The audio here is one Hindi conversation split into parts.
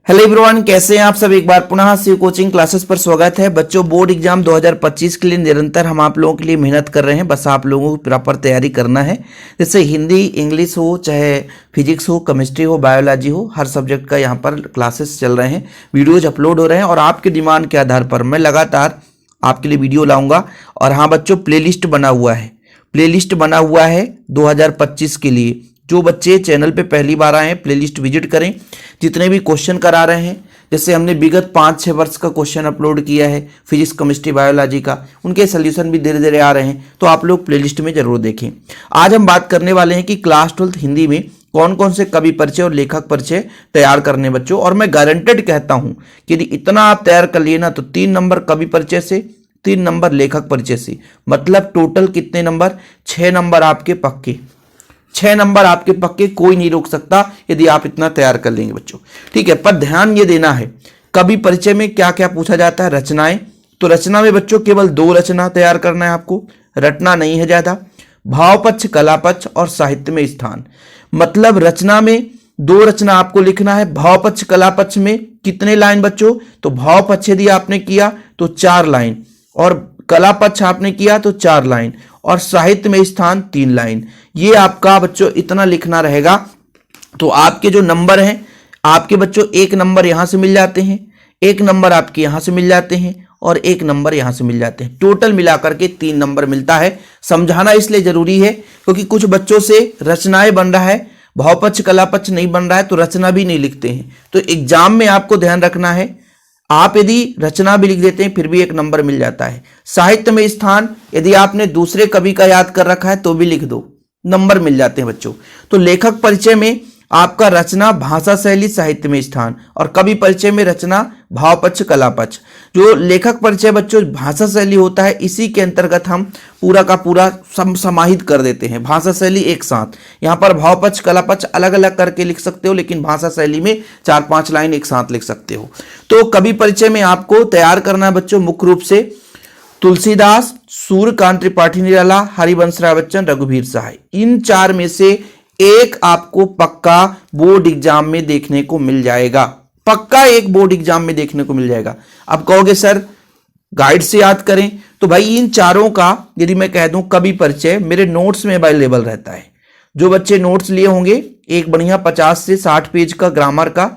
हेलो एवरीवन, कैसे हैं आप सब। एक बार पुनः शिव कोचिंग क्लासेस पर स्वागत है। बच्चों, बोर्ड एग्जाम 2025 के लिए निरंतर हम आप लोगों के लिए मेहनत कर रहे हैं। बस आप लोगों को प्रॉपर तैयारी करना है। जैसे हिंदी, इंग्लिश हो, चाहे फिजिक्स हो, केमिस्ट्री हो, बायोलॉजी हो, हर सब्जेक्ट का यहाँ पर क्लासेस चल रहे हैं, वीडियोज अपलोड हो रहे हैं और आपके डिमांड के आधार पर मैं लगातार आपके लिए वीडियो लाऊंगा। और हाँ बच्चों, प्लेलिस्ट बना हुआ है 2025 के लिए। जो बच्चे चैनल पे पहली बार आए हैं, प्लेलिस्ट विजिट करें। जितने भी क्वेश्चन करा रहे हैं, जैसे हमने विगत 5-6 वर्ष का क्वेश्चन अपलोड किया है फिजिक्स, केमिस्ट्री, बायोलॉजी का, उनके सोल्यूशन भी धीरे धीरे आ रहे हैं, तो आप लोग प्लेलिस्ट में जरूर देखें। आज हम बात करने वाले हैं कि क्लास 12 हिंदी में कौन कौन से कवि परिचय और लेखक परिचय तैयार करने बच्चों। और मैं गारंटेड कहता हूं कि यदि इतना आप तैयार कर लिए ना, तो 3 नंबर कवि परिचय से, 3 नंबर लेखक परिचय से, मतलब टोटल कितने नंबर? 6 नंबर आपके पक्के। 6 नंबर आपके पक्के, कोई नहीं रोक सकता यदि आप इतना तैयार कर लेंगे बच्चों। ठीक है, पर ध्यान ये देना है, कवि परिचय में क्या क्या पूछा जाता है? रचनाएं। तो रचना में बच्चों केवल 2 रचना तैयार करना है आपको, रटना नहीं है ज्यादा। भाव पक्ष, कला पक्ष और साहित्य में स्थान। मतलब रचना में 2 रचना आपको लिखना है। भाव पक्ष, कला पक्ष में कितने लाइन बच्चों? तो भाव पक्ष यदि आपने किया तो 4 लाइन, और कला पक्ष आपने किया तो 4 लाइन, और साहित्य में स्थान 3 लाइन। ये आपका बच्चों इतना लिखना रहेगा। तो आपके जो नंबर हैं, आपके बच्चों 1 नंबर यहां से मिल जाते हैं, 1 नंबर आपके यहां से मिल जाते हैं, और 1 नंबर यहां से मिल जाते हैं। टोटल मिलाकर के 3 नंबर मिलता है। समझाना इसलिए जरूरी है क्योंकि कुछ बच्चों से रचनाएं बन रहा है, भावपक्ष कला पक्ष नहीं बन रहा है, तो रचना भी नहीं लिखते हैं। तो एग्जाम में आपको ध्यान रखना है, आप यदि रचना भी लिख देते हैं फिर भी 1 नंबर मिल जाता है। साहित्य में स्थान, यदि आपने दूसरे कवि का याद कर रखा है तो भी लिख दो, नंबर मिल जाते हैं बच्चों। तो लेखक परिचय में आपका रचना, भाषा शैली, साहित्य में स्थान, और कवि परिचय में रचना, भाव पक्ष, कला पक्ष। जो लेखक परिचय बच्चों भाषा शैली होता है, इसी के अंतर्गत हम पूरा का पूरा समाहित कर देते हैं। भाषा शैली एक साथ, यहाँ पर भाव पक्ष, कला पक्ष अलग अलग करके लिख सकते हो, लेकिन भाषा शैली में 4-5 लाइन एक साथ लिख सकते हो। तो कवि परिचय में आपको तैयार करना है बच्चों मुख्य रूप से तुलसीदास, सूर्यकांत त्रिपाठी निराला, हरिवंश राय बच्चन, रघुवीर सहाय। इन 4 में से एक आपको पक्का बोर्ड एग्जाम में देखने को मिल जाएगा, पक्का एक बोर्ड एग्जाम में देखने को मिल जाएगा। अब कहोगे सर गाइड से याद करें, तो भाई इन 4 का यदि मैं कह दूं कवि परिचय मेरे नोट्स में अवेलेबल रहता है। जो बच्चे नोट्स लिए होंगे, एक बढ़िया 50 से 60 पेज का ग्रामर का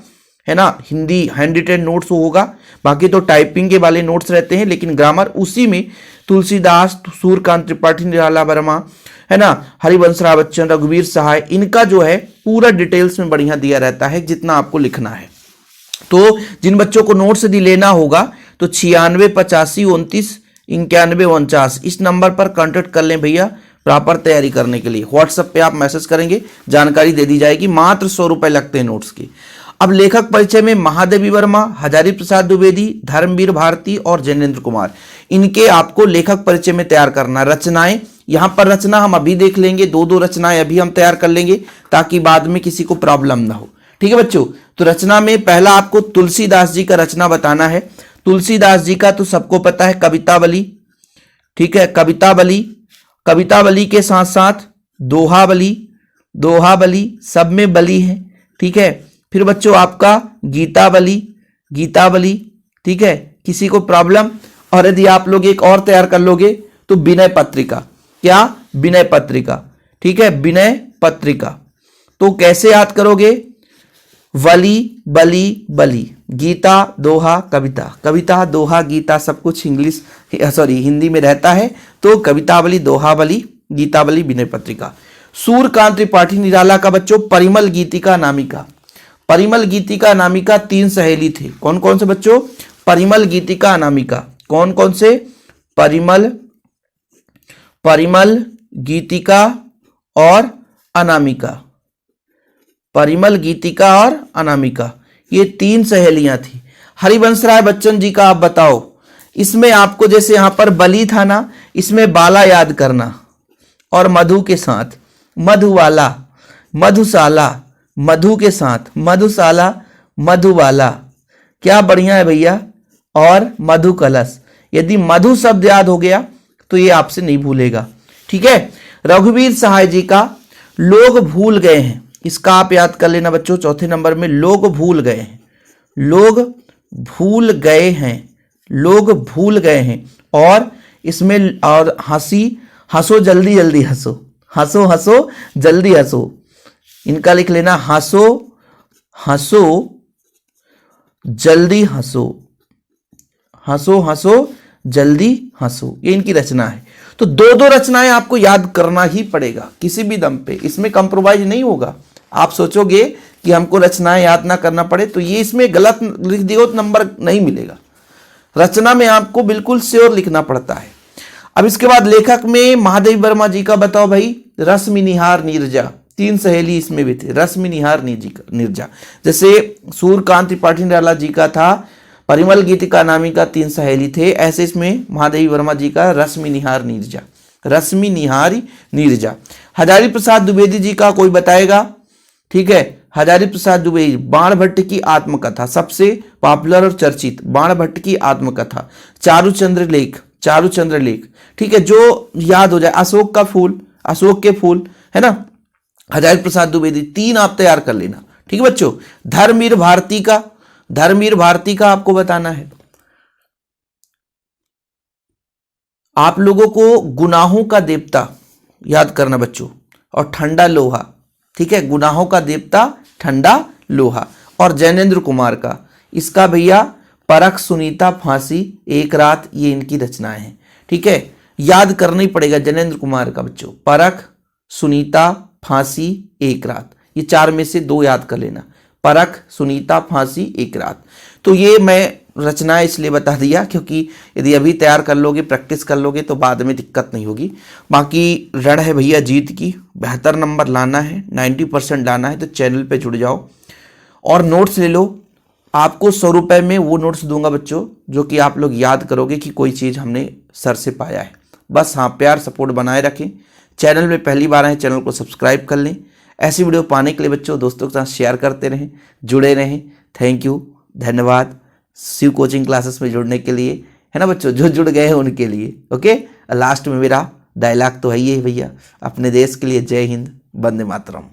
है ना, हिंदी हैंड रिटेन नोट्स होगा, बाकी तो टाइपिंग के वाले नोट्स रहते हैं, लेकिन ग्रामर उसी में तुलसीदास, सूर्यकांत त्रिपाठी निराला वर्मा है ना, हरिवंश राय बच्चन, रघुवीर सहाय, इनका जो है पूरा डिटेल्स में बढ़िया दिया रहता है जितना आपको लिखना है। तो जिन बच्चों को नोट्स यदि लेना होगा तो 96 85 29 91 49 इस नंबर पर कांटेक्ट कर लें भैया, प्रॉपर तैयारी करने के लिए। व्हाट्सएप पे आप मैसेज करेंगे, जानकारी दे दी जाएगी। मात्र 100 रुपए लगते हैं नोट्स के। अब लेखक परिचय में महादेवी वर्मा, हजारी प्रसाद द्विवेदी, धर्मवीर भारती और जैनेन्द्र कुमार, इनके आपको लेखक परिचय में तैयार करना। रचनाएं, यहां पर रचना हम अभी देख लेंगे, 2-2 रचनाएं अभी हम तैयार कर लेंगे ताकि बाद में किसी को प्रॉब्लम ना हो। ठीक है बच्चों, तो रचना में पहला आपको तुलसीदास जी का रचना बताना है। तुलसीदास जी का तो सबको पता है, कवितावली। ठीक है, कवितावली, कवितावली के साथ साथ दोहावली, दोहावली सब में बली है। ठीक है, फिर बच्चों आपका गीतावली, गीतावली। ठीक है, किसी को प्रॉब्लम? और यदि आप लोग एक और तैयार कर लोगे तो विनय पत्रिका। क्या? विनय पत्रिका। ठीक है, विनय पत्रिका। तो कैसे याद करोगे? वली, बली, बली, गीता, दोहा, कविता। कविता, दोहा, गीता सब कुछ इंग्लिश हिंदी में रहता है। तो कवितावली, दोहावली, गीतावली, विनय पत्रिका। सूर्यकांत त्रिपाठी निराला का बच्चों परिमल गीतिका, अनामिका। परिमल गीतिका, अनामिका 3 सहेली थे। कौन कौन से बच्चों? परिमल गीतिका, अनामिका। कौन कौन से? परिमल, परिमल गीतिका और अनामिका। परिमल गीतिका और अनामिका, ये 3 सहेलियां थी। हरिवंश राय बच्चन जी का आप बताओ, इसमें आपको जैसे यहां पर बली था ना, इसमें बाला याद करना, और मधु के साथ मधुवाला, मधुशाला, मधु के साथ मधुशाला, मधुबाला। क्या बढ़िया है भैया। और मधु कलश। यदि मधु शब्द याद हो गया तो ये आपसे नहीं भूलेगा। ठीक है, रघुवीर सहाय जी का लोग भूल गए हैं, इसका आप याद कर लेना बच्चों। चौथे नंबर में लोग भूल गए हैं, लोग भूल गए हैं, लोग भूल गए हैं। और इसमें और हंसी, हंसो जल्दी जल्दी हंसो, हंसो हंसो जल्दी हंसो, इनका लिख लेना, हंसो हंसो जल्दी हंसो, हंसो हंसो जल्दी हंसो, ये इनकी रचना है। तो दो दो रचनाएं आपको याद करना ही पड़ेगा किसी भी दम पे, इसमें कंप्रोमाइज नहीं होगा। आप सोचोगे कि हमको रचनाएं याद ना करना पड़े तो ये इसमें गलत लिख दियो तो नंबर नहीं मिलेगा। रचना में आपको बिल्कुल श्योर लिखना पड़ता है। अब इसके बाद लेखक में महादेवी वर्मा जी का बताओ भाई, रश्मि निहार नीरजा, तीन सहेली इसमें भी थे, रश्मि निहार नीरजा। जैसे सूर्यकांत त्रिपाठी निराला जी का था परिमल गीतिका नामी का तीन सहेली थे, ऐसे इसमें महादेवी वर्मा जी का रश्मि निहार नीरजा, रश्मि निहारी नीरजा। हजारी प्रसाद द्विवेदी जी का कोई बताएगा? ठीक है, हजारी प्रसाद द्विवेदी, बाण भट्ट की आत्मकथा, सबसे पॉपुलर और चर्चित बाण भट्ट की आत्मकथा। चारुचंद्र लेख, चारुचंद्र लेख, ठीक है, जो याद हो जाए, अशोक का फूल, अशोक के फूल, है ना, हजारी प्रसाद द्विवेदी, तीन आप तैयार कर लेना। ठीक है बच्चों, धर्मवीर भारती का, धर्मवीर भारती का आपको बताना है। आप लोगों को गुनाहों का देवता याद करना बच्चों, और ठंडा लोहा, ठीक है, गुनाहों का देवता ठंडा लोहा। और जैनेन्द्र कुमार का, इसका भैया परख, सुनीता, फांसी, एक रात, ये इनकी रचनाएं हैं। ठीक है, याद करना ही पड़ेगा जैनेन्द्र कुमार का बच्चों, परख, सुनीता, फांसी, एक रात, ये चार में से दो याद कर लेना, परख, सुनीता, फांसी, एक रात। तो ये मैं रचनाएं इसलिए बता दिया क्योंकि यदि अभी तैयार कर लोगे, प्रैक्टिस कर लोगे तो बाद में दिक्कत नहीं होगी। बाकी रण है भैया जीत की, बेहतर नंबर लाना है, 90% लाना है, तो चैनल पे जुड़ जाओ और नोट्स ले लो। आपको 100 रुपये में वो नोट्स दूंगा बच्चों जो कि आप लोग याद करोगे कि कोई चीज़ हमने सर से पाया है। बस हाँ, प्यार सपोर्ट बनाए रखें। चैनल में पहली बार आए, चैनल को सब्सक्राइब कर लें। ऐसी वीडियो पाने के लिए बच्चों दोस्तों के साथ शेयर करते रहें, जुड़े रहें। थैंक यू, धन्यवाद शिव कोचिंग क्लासेस में जुड़ने के लिए, है ना बच्चों, जो जुड़ गए हैं उनके लिए। ओके, लास्ट में मेरा डायलॉग तो है ही भैया, अपने देश के लिए जय हिंद, वंदे मातरम।